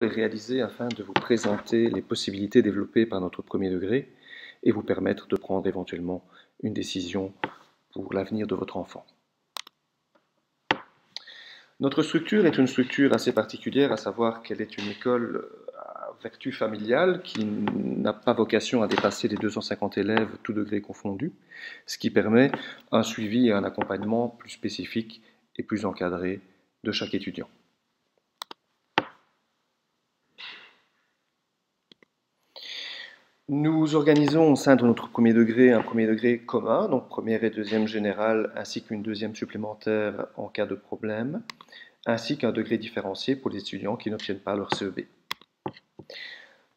est réalisé afin de vous présenter les possibilités développées par notre premier degré et vous permettre de prendre éventuellement une décision pour l'avenir de votre enfant. Notre structure est une structure assez particulière, à savoir qu'elle est une école à vertu familiale qui n'a pas vocation à dépasser les 250 élèves, tous degrés confondus, ce qui permet un suivi et un accompagnement plus spécifique et plus encadré de chaque étudiant. Nous organisons au sein de notre premier degré un premier degré commun, donc première et deuxième générale, ainsi qu'une deuxième supplémentaire en cas de problème, ainsi qu'un degré différencié pour les étudiants qui n'obtiennent pas leur CEB.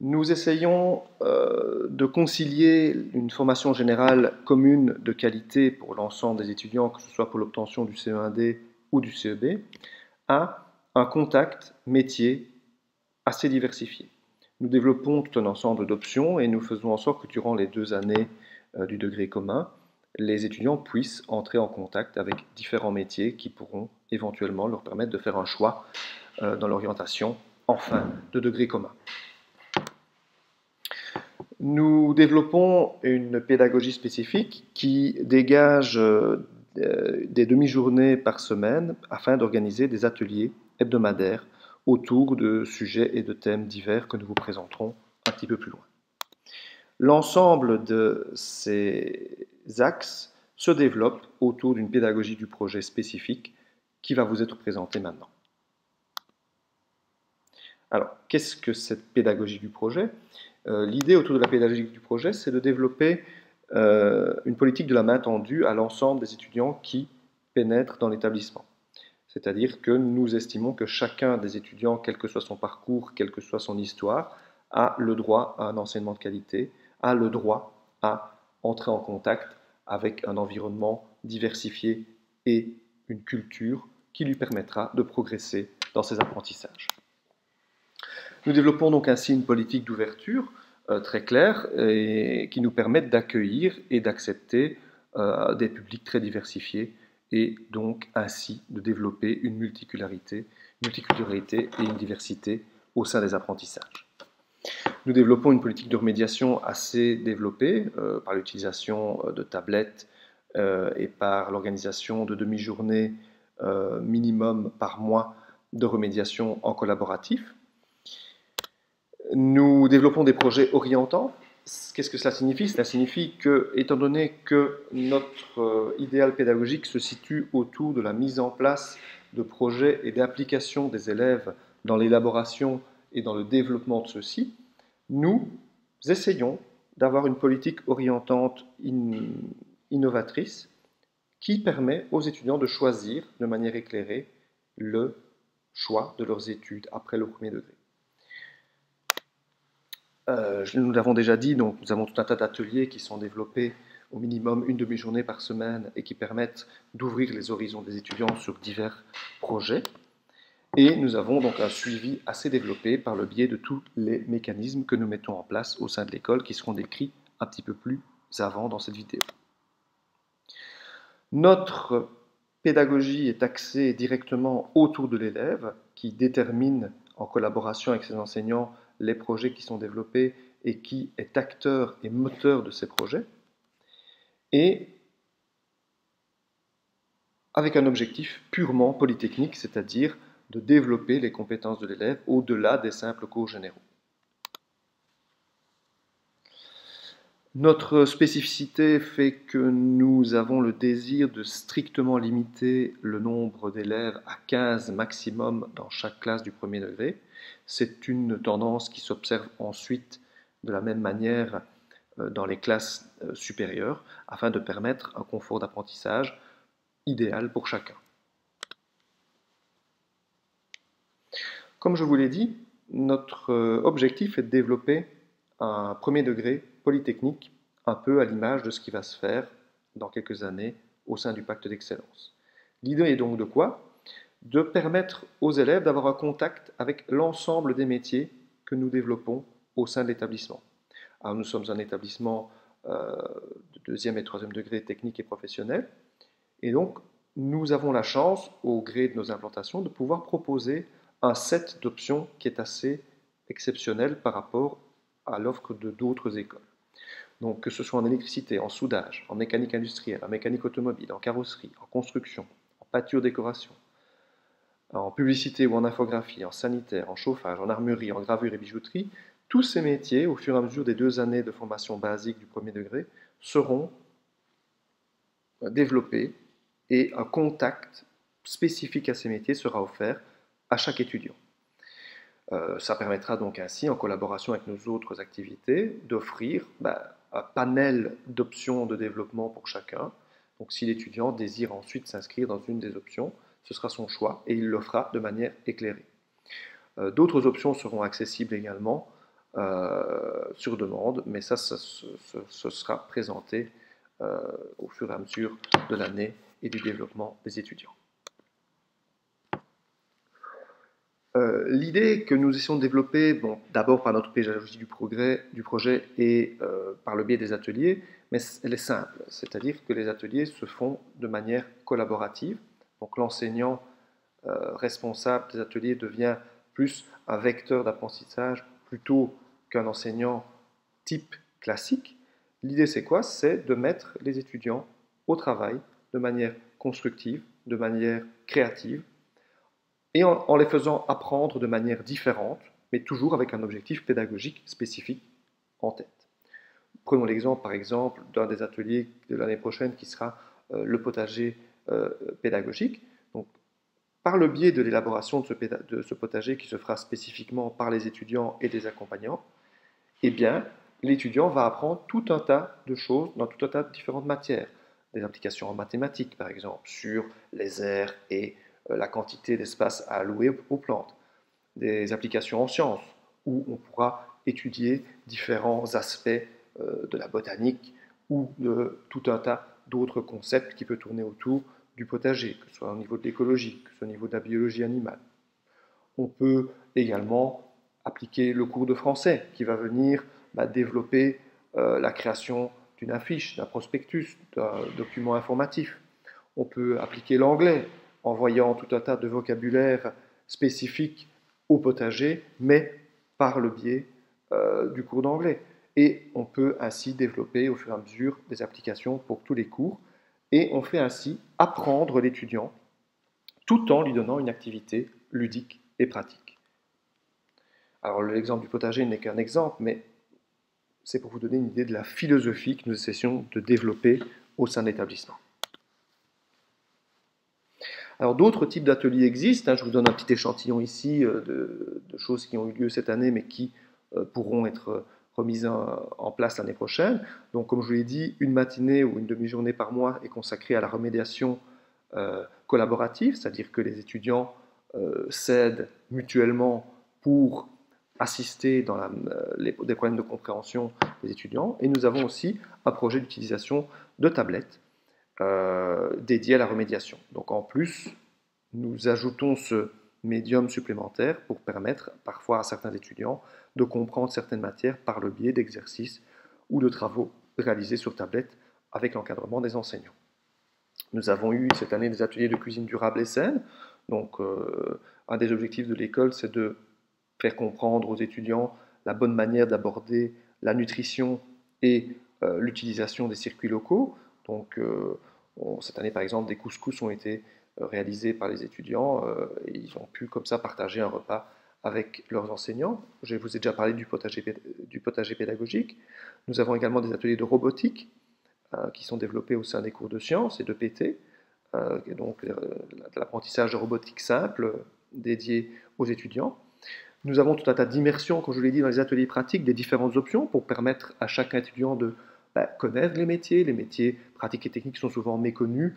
Nous essayons de concilier une formation générale commune de qualité pour l'ensemble des étudiants, que ce soit pour l'obtention du CE1D ou du CEB, à un contact métier assez diversifié. Nous développons tout un ensemble d'options et nous faisons en sorte que durant les 2 années du degré commun, les étudiants puissent entrer en contact avec différents métiers qui pourront éventuellement leur permettre de faire un choix dans l'orientation en fin de degré commun. Nous développons une pédagogie spécifique qui dégage des demi-journées par semaine afin d'organiser des ateliers hebdomadaires autour de sujets et de thèmes divers que nous vous présenterons un petit peu plus loin. L'ensemble de ces axes se développe autour d'une pédagogie du projet spécifique qui va vous être présentée maintenant. Alors, qu'est-ce que cette pédagogie du projet? L'idée autour de la pédagogie du projet, c'est de développer une politique de la main tendue à l'ensemble des étudiants qui pénètrent dans l'établissement. C'est-à-dire que nous estimons que chacun des étudiants, quel que soit son parcours, quelle que soit son histoire, a le droit à un enseignement de qualité, a le droit à entrer en contact avec un environnement diversifié et une culture qui lui permettra de progresser dans ses apprentissages. Nous développons donc ainsi une politique d'ouverture très claire et qui nous permet d'accueillir et d'accepter des publics très diversifiés et donc ainsi de développer une multiculturalité et une diversité au sein des apprentissages. Nous développons une politique de remédiation assez développée par l'utilisation de tablettes et par l'organisation de demi-journées minimum par mois de remédiation en collaboratif. Nous développons des projets orientants. Qu'est-ce que cela signifie? Cela signifie que, étant donné que notre idéal pédagogique se situe autour de la mise en place de projets et d'application des élèves dans l'élaboration et dans le développement de ceux-ci, nous essayons d'avoir une politique orientante innovatrice qui permet aux étudiants de choisir de manière éclairée le choix de leurs études après le premier degré. Nous l'avons déjà dit, donc nous avons tout un tas d'ateliers qui sont développés au minimum une demi-journée par semaine et qui permettent d'ouvrir les horizons des étudiants sur divers projets. Et nous avons donc un suivi assez développé par le biais de tous les mécanismes que nous mettons en place au sein de l'école qui seront décrits un petit peu plus avant dans cette vidéo. Notre pédagogie est axée directement autour de l'élève qui détermine en collaboration avec ses enseignants les projets qui sont développés et qui est acteur et moteur de ces projets, et avec un objectif purement polytechnique, c'est-à-dire de développer les compétences de l'élève au-delà des simples cours généraux. Notre spécificité fait que nous avons le désir de strictement limiter le nombre d'élèves à 15 maximum dans chaque classe du premier degré. C'est une tendance qui s'observe ensuite de la même manière dans les classes supérieures afin de permettre un confort d'apprentissage idéal pour chacun. Comme je vous l'ai dit, notre objectif est de développer un premier degré polytechnique, un peu à l'image de ce qui va se faire dans quelques années au sein du pacte d'excellence. L'idée est donc de quoi? De permettre aux élèves d'avoir un contact avec l'ensemble des métiers que nous développons au sein de l'établissement. Alors nous sommes un établissement de deuxième et troisième degré technique et professionnel, et donc nous avons la chance, au gré de nos implantations, de pouvoir proposer un set d'options qui est assez exceptionnelle par rapport à l'offre de d'autres écoles. Donc que ce soit en électricité, en soudage, en mécanique industrielle, en mécanique automobile, en carrosserie, en construction, en peinture-décoration, en publicité ou en infographie, en sanitaire, en chauffage, en armurerie, en gravure et bijouterie, tous ces métiers, au fur et à mesure des 2 années de formation basique du premier degré, seront développés et un contact spécifique à ces métiers sera offert à chaque étudiant. Ça permettra donc ainsi, en collaboration avec nos autres activités, d'offrir un panel d'options de développement pour chacun. Donc si l'étudiant désire ensuite s'inscrire dans une des options, ce sera son choix et il le fera de manière éclairée. D'autres options seront accessibles également sur demande, mais ça sera présenté au fur et à mesure de l'année et du développement des étudiants. L'idée que nous essayons de développer, bon, d'abord par notre pédagogie du projet et par le biais des ateliers, mais elle est simple, c'est-à-dire que les ateliers se font de manière collaborative. Donc l'enseignant responsable des ateliers devient plus un vecteur d'apprentissage plutôt qu'un enseignant type classique. L'idée c'est quoi? C'est de mettre les étudiants au travail de manière constructive, de manière créative, et en les faisant apprendre de manière différente, mais toujours avec un objectif pédagogique spécifique en tête. Prenons l'exemple, par exemple, d'un des ateliers de l'année prochaine qui sera le potager pédagogique. Donc, par le biais de l'élaboration de ce potager qui se fera spécifiquement par les étudiants et des accompagnants, eh bien, l'étudiant va apprendre tout un tas de choses dans tout un tas de différentes matières. Des applications en mathématiques, par exemple, sur les aires et la quantité d'espace à allouer aux plantes. Des applications en sciences, où on pourra étudier différents aspects de la botanique ou de tout un tas d'autres concepts qui peuvent tourner autour du potager, que ce soit au niveau de l'écologie, que ce soit au niveau de la biologie animale. On peut également appliquer le cours de français qui va venir développer la création d'une affiche, d'un prospectus, d'un document informatif. On peut appliquer l'anglais en voyant tout un tas de vocabulaire spécifique au potager, mais par le biais du cours d'anglais. Et on peut ainsi développer au fur et à mesure des applications pour tous les cours. Et on fait ainsi apprendre l'étudiant tout en lui donnant une activité ludique et pratique. Alors l'exemple du potager n'est qu'un exemple, mais c'est pour vous donner une idée de la philosophie que nous essayons de développer au sein de l'établissement. Alors d'autres types d'ateliers existent, je vous donne un petit échantillon ici de choses qui ont eu lieu cette année mais qui pourront être remises en place l'année prochaine. Donc comme je vous l'ai dit, une matinée ou une demi-journée par mois est consacrée à la remédiation collaborative, c'est-à-dire que les étudiants s'aident mutuellement pour assister dans des problèmes de compréhension des étudiants. Et nous avons aussi un projet d'utilisation de tablettes dédié à la remédiation. Donc en plus, nous ajoutons ce médium supplémentaire pour permettre parfois à certains étudiants de comprendre certaines matières par le biais d'exercices ou de travaux réalisés sur tablette avec l'encadrement des enseignants. Nous avons eu cette année des ateliers de cuisine durable et saine. Donc un des objectifs de l'école, c'est de faire comprendre aux étudiants la bonne manière d'aborder la nutrition et l'utilisation des circuits locaux. Donc cette année, par exemple, des couscous ont été réalisés par les étudiants et ils ont pu comme ça partager un repas avec leurs enseignants. Je vous ai déjà parlé du potager pédagogique. Nous avons également des ateliers de robotique qui sont développés au sein des cours de sciences et de PT, et donc l'apprentissage de robotique simple dédié aux étudiants. Nous avons tout un tas d'immersions, comme je l'ai dit, dans les ateliers pratiques, des différentes options pour permettre à chaque étudiant de connaître les métiers. Les métiers pratiques et techniques sont souvent méconnus,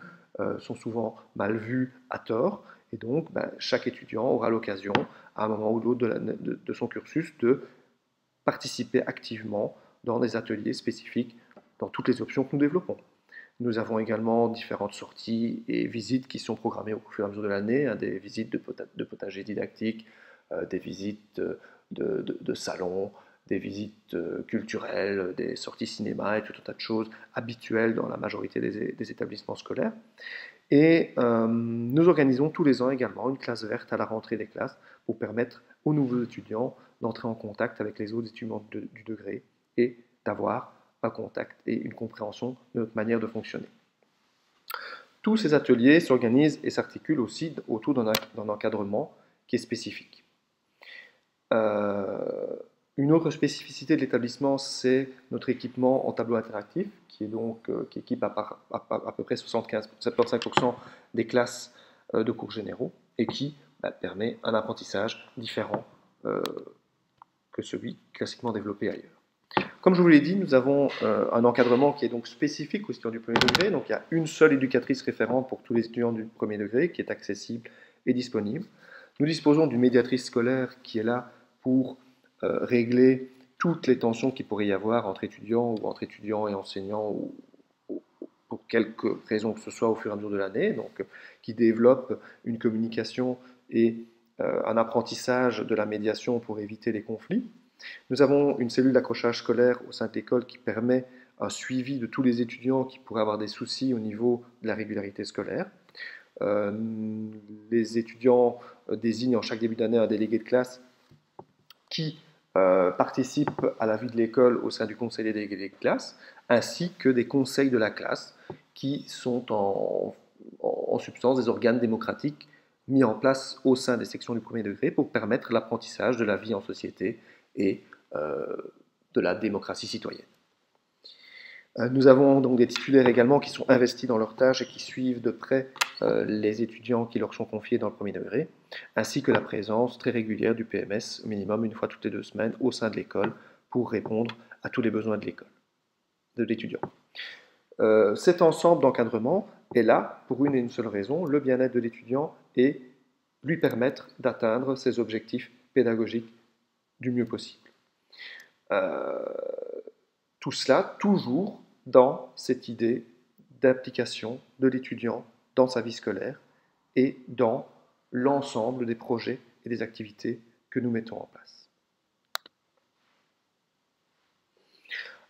sont souvent mal vus à tort, et donc chaque étudiant aura l'occasion, à un moment ou l'autre de son cursus, de participer activement dans des ateliers spécifiques dans toutes les options que nous développons. Nous avons également différentes sorties et visites qui sont programmées au fur et à mesure de l'année, des visites de potager didactique, des visites de salons, des visites culturelles, des sorties cinéma et tout un tas de choses habituelles dans la majorité des établissements scolaires. Et nous organisons tous les ans également une classe verte à la rentrée des classes pour permettre aux nouveaux étudiants d'entrer en contact avec les autres étudiants du degré et d'avoir un contact et une compréhension de notre manière de fonctionner. Tous ces ateliers s'organisent et s'articulent aussi autour d'un encadrement qui est spécifique. Une autre spécificité de l'établissement, c'est notre équipement en tableau interactif, qui équipe à peu près 75% des classes de cours généraux et qui permet un apprentissage différent que celui classiquement développé ailleurs. Comme je vous l'ai dit, nous avons un encadrement qui est donc spécifique aux étudiants du premier degré. Donc il y a une seule éducatrice référente pour tous les étudiants du premier degré qui est accessible et disponible. Nous disposons d'une médiatrice scolaire qui est là pour régler toutes les tensions qu'il pourrait y avoir entre étudiants ou entre étudiants et enseignants ou pour quelque raison que ce soit au fur et à mesure de l'année, donc qui développe une communication et un apprentissage de la médiation pour éviter les conflits. Nous avons une cellule d'accrochage scolaire au sein de l'école qui permet un suivi de tous les étudiants qui pourraient avoir des soucis au niveau de la régularité scolaire. Les étudiants désignent en chaque début d'année un délégué de classe qui participe à la vie de l'école au sein du conseil des délégués de classe, ainsi que des conseils de la classe qui sont en substance des organes démocratiques mis en place au sein des sections du premier degré pour permettre l'apprentissage de la vie en société et de la démocratie citoyenne. Nous avons donc des titulaires également qui sont investis dans leurs tâches et qui suivent de près les étudiants qui leur sont confiés dans le premier degré, ainsi que la présence très régulière du PMS, au minimum une fois toutes les 2 semaines, au sein de l'école pour répondre à tous les besoins de l'école, de l'étudiant. Cet ensemble d'encadrement est là pour une et une seule raison, le bien-être de l'étudiant et lui permettre d'atteindre ses objectifs pédagogiques du mieux possible. Tout cela toujours dans cette idée d'implication de l'étudiant dans sa vie scolaire et dans l'ensemble des projets et des activités que nous mettons en place.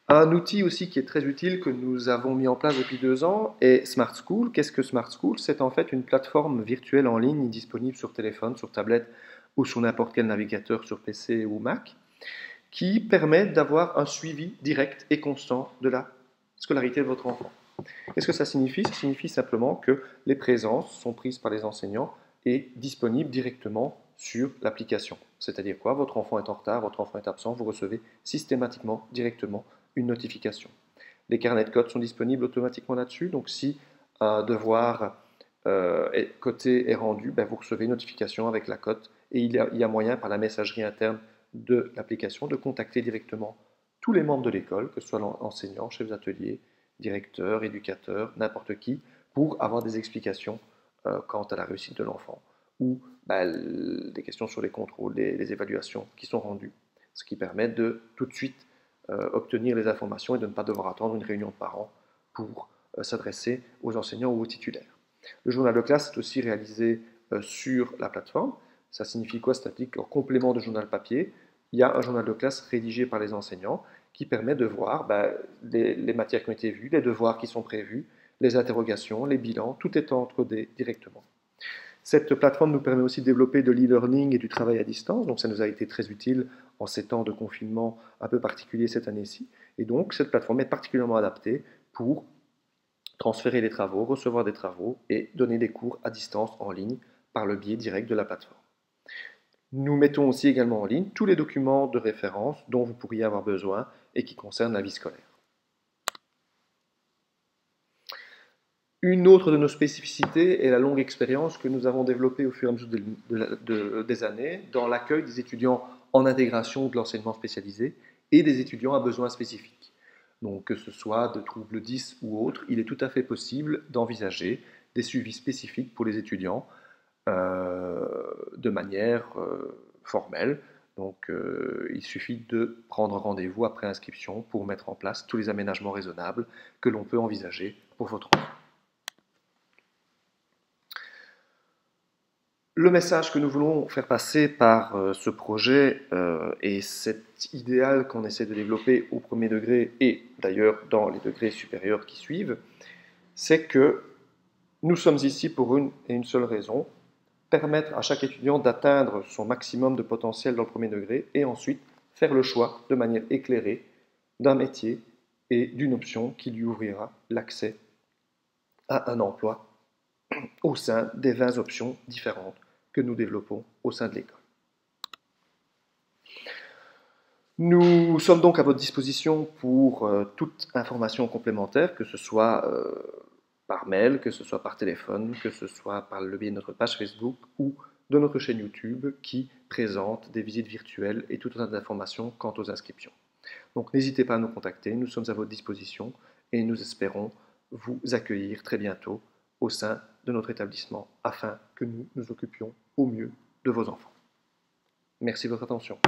Un outil aussi qui est très utile que nous avons mis en place depuis 2 ans est Smart School. Qu'est-ce que Smart School? C'est en fait une plateforme virtuelle en ligne disponible sur téléphone, sur tablette ou sur n'importe quel navigateur sur PC ou Mac, qui permet d'avoir un suivi direct et constant de la scolarité de votre enfant. Qu'est-ce que ça signifie? Ça signifie simplement que les présences sont prises par les enseignants et disponibles directement sur l'application. C'est-à-dire quoi? Votre enfant est en retard, votre enfant est absent, vous recevez systématiquement, directement, une notification. Les carnets de codes sont disponibles automatiquement là-dessus, donc si un devoir coté est rendu, vous recevez une notification avec la cote et il y a moyen par la messagerie interne de l'application de contacter directement tous les membres de l'école, que ce soit l'enseignant, chef d'atelier, directeur, éducateur, n'importe qui, pour avoir des explications quant à la réussite de l'enfant ou des questions sur les contrôles, les évaluations qui sont rendues, ce qui permet de tout de suite obtenir les informations et de ne pas devoir attendre une réunion de parents pour s'adresser aux enseignants ou aux titulaires. Le journal de classe est aussi réalisé sur la plateforme. Ça signifie quoi? C'est-à-dire qu'en complément de journal papier, il y a un journal de classe rédigé par les enseignants qui permet de voir les matières qui ont été vues, les devoirs qui sont prévus, les interrogations, les bilans, tout est encodé directement. Cette plateforme nous permet aussi de développer de l'e-learning et du travail à distance, donc ça nous a été très utile en ces temps de confinement un peu particulier cette année-ci. Et donc cette plateforme est particulièrement adaptée pour transférer les travaux, recevoir des travaux et donner des cours à distance en ligne par le biais direct de la plateforme. Nous mettons aussi également en ligne tous les documents de référence dont vous pourriez avoir besoin et qui concernent la vie scolaire. Une autre de nos spécificités est la longue expérience que nous avons développée au fur et à mesure des années dans l'accueil des étudiants en intégration de l'enseignement spécialisé et des étudiants à besoins spécifiques. Donc que ce soit de troubles 10 ou autres, il est tout à fait possible d'envisager des suivis spécifiques pour les étudiants de manière formelle. Donc il suffit de prendre rendez-vous après inscription pour mettre en place tous les aménagements raisonnables que l'on peut envisager pour votre enfant. Le message que nous voulons faire passer par ce projet et cet idéal qu'on essaie de développer au premier degré et d'ailleurs dans les degrés supérieurs qui suivent, c'est que nous sommes ici pour une et une seule raison, permettre à chaque étudiant d'atteindre son maximum de potentiel dans le premier degré et ensuite faire le choix de manière éclairée d'un métier et d'une option qui lui ouvrira l'accès à un emploi au sein des 20 options différentes que nous développons au sein de l'école. Nous sommes donc à votre disposition pour toute information complémentaire, que ce soit par mail, que ce soit par téléphone, que ce soit par le biais de notre page Facebook ou de notre chaîne YouTube qui présente des visites virtuelles et tout un tas d'informations quant aux inscriptions. Donc n'hésitez pas à nous contacter, nous sommes à votre disposition et nous espérons vous accueillir très bientôt au sein de notre établissement afin que nous nous occupions au mieux de vos enfants. Merci de votre attention.